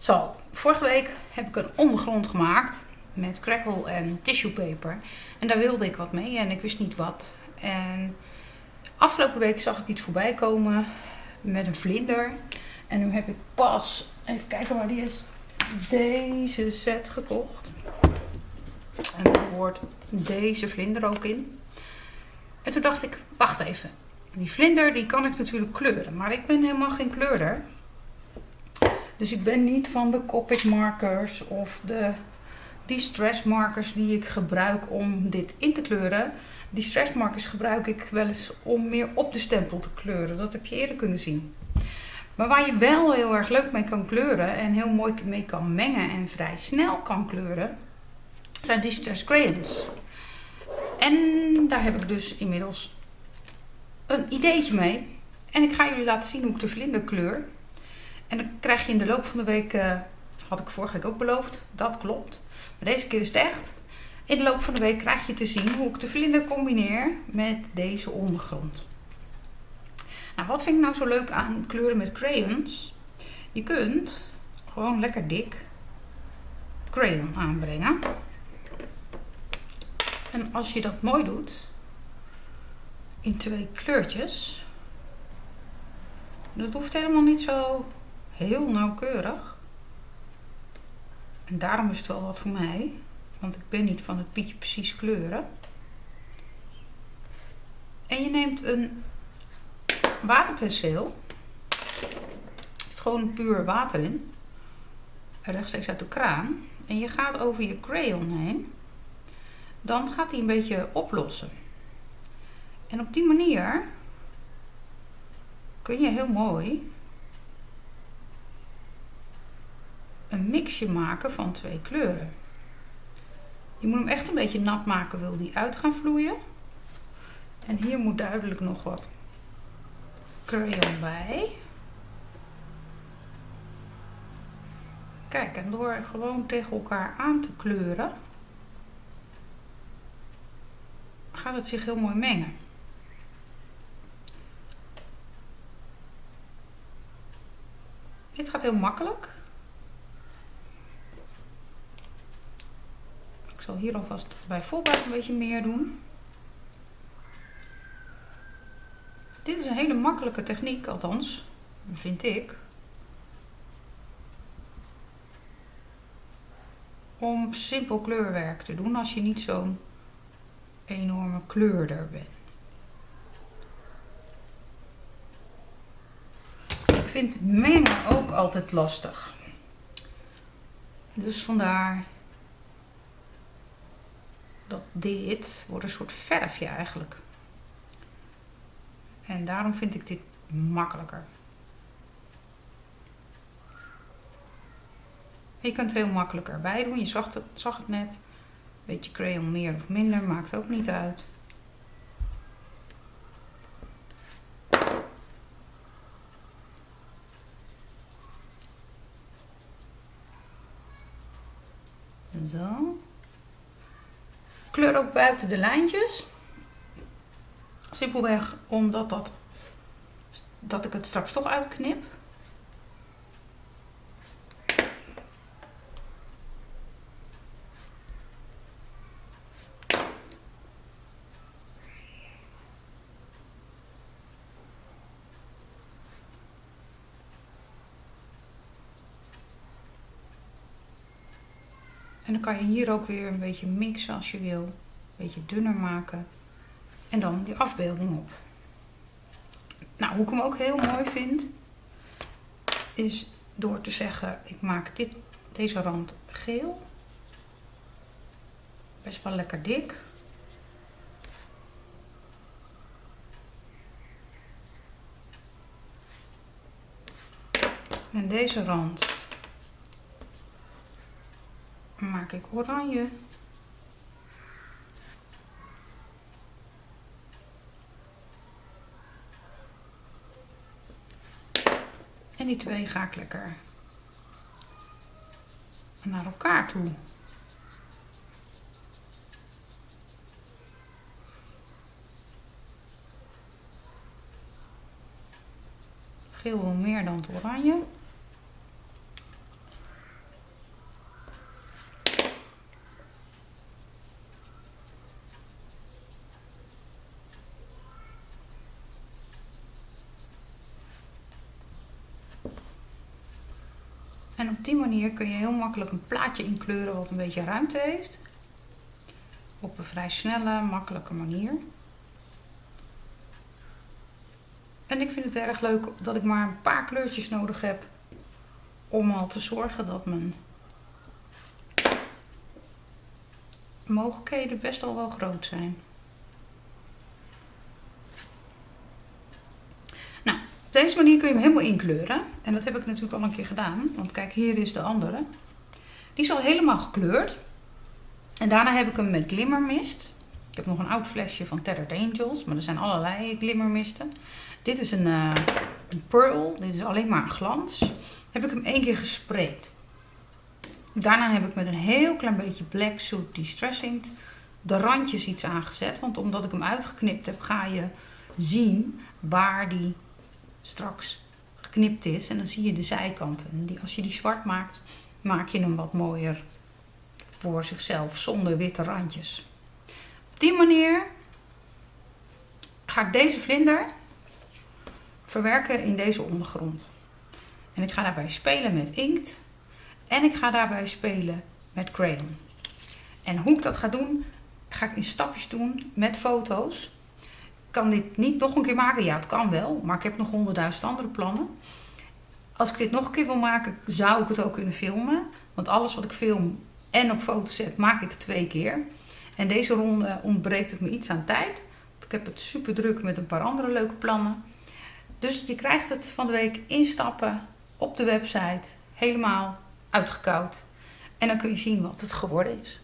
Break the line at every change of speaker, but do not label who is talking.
Zo, vorige week heb ik een ondergrond gemaakt met crackle en tissue paper. En daar wilde ik wat mee en ik wist niet wat. En afgelopen week zag ik iets voorbij komen met een vlinder. En nu heb ik pas, even kijken waar die is, deze set gekocht. En er hoort deze vlinder ook in. En toen dacht ik, wacht even. Die vlinder die kan ik natuurlijk kleuren, maar ik ben helemaal geen kleurder. Dus ik ben niet van de Copic markers of de distress markers die ik gebruik om dit in te kleuren. Die stress markers gebruik ik wel eens om meer op de stempel te kleuren. Dat heb je eerder kunnen zien. Maar waar je wel heel erg leuk mee kan kleuren en heel mooi mee kan mengen en vrij snel kan kleuren, zijn distress crayons. En daar heb ik dus inmiddels een ideetje mee. En ik ga jullie laten zien hoe ik de vlinder kleur. En dan krijg je in de loop van de week, had ik vorige week ook beloofd, dat klopt. Maar deze keer is het echt. In de loop van de week krijg je te zien hoe ik de vlinder combineer met deze ondergrond. Nou, wat vind ik nou zo leuk aan kleuren met crayons? Je kunt gewoon lekker dik crayon aanbrengen. En als je dat mooi doet, in 2 kleurtjes, dat hoeft helemaal niet zo heel nauwkeurig. En daarom is het wel wat voor mij, want ik ben niet van het pietje precies kleuren. En je neemt een waterperceel, er zit gewoon puur water in, rechtstreeks uit de kraan. En je gaat over je crayon heen, dan gaat hij een beetje oplossen. En op die manier kun je heel mooi een mixje maken van 2 kleuren. Je moet hem echt een beetje nat maken, wil die uit gaan vloeien. En hier moet duidelijk nog wat crayon bij. Kijk, en door gewoon tegen elkaar aan te kleuren, gaat het zich heel mooi mengen. Dit gaat heel makkelijk. Ik zal hier alvast bij voorbaat een beetje meer doen. Dit is een hele makkelijke techniek, althans, vind ik, om simpel kleurwerk te doen als je niet zo'n enorme kleurder bent. Ik vind mengen ook altijd lastig. Dus vandaar dat dit wordt een soort verfje eigenlijk. En daarom vind ik dit makkelijker. Je kunt het heel makkelijk erbij doen. Je zag het net. Een beetje crayon meer of minder, maakt ook niet uit. Zo. Kleur ook buiten de lijntjes. Simpelweg omdat dat ik het straks toch uitknip. En dan kan je hier ook weer een beetje mixen als je wil. Een beetje dunner maken. En dan die afbeelding op. Nou, hoe ik hem ook heel mooi vind, is door te zeggen, ik maak deze rand geel. Best wel lekker dik. En deze rand maak ik oranje. En die 2 ga ik lekker naar elkaar toe. Geel wil meer dan het oranje. En op die manier kun je heel makkelijk een plaatje inkleuren wat een beetje ruimte heeft. Op een vrij snelle, makkelijke manier. En ik vind het erg leuk dat ik maar een paar kleurtjes nodig heb om al te zorgen dat mijn mogelijkheden best al wel groot zijn. Nou, op deze manier kun je hem helemaal inkleuren. En dat heb ik natuurlijk al een keer gedaan. Want kijk, hier is de andere. Die is al helemaal gekleurd. En daarna heb ik hem met glimmermist. Ik heb nog een oud flesje van Tethered Angels. Maar er zijn allerlei glimmermisten. Dit is een pearl. Dit is alleen maar een glans. Heb ik hem 1 keer gespreid. Daarna heb ik met een heel klein beetje Black Soot Distressing de randjes iets aangezet. Want omdat ik hem uitgeknipt heb, ga je zien waar die straks geknipt is. En dan zie je de zijkanten. En als je die zwart maakt, maak je hem wat mooier voor zichzelf, zonder witte randjes. Op die manier ga ik deze vlinder verwerken in deze ondergrond. En ik ga daarbij spelen met inkt. En ik ga daarbij spelen met crayon. En hoe ik dat ga doen, ga ik in stapjes doen met foto's. Ik kan dit niet nog een keer maken. Ja, het kan wel, maar ik heb nog 100.000 andere plannen. Als ik dit nog een keer wil maken, zou ik het ook kunnen filmen. Want alles wat ik film en op foto zet, maak ik 2 keer. En deze ronde ontbreekt het me iets aan tijd. Want ik heb het super druk met een paar andere leuke plannen. Dus je krijgt het van de week in stappen op de website. Helemaal uitgekoud. En dan kun je zien wat het geworden is.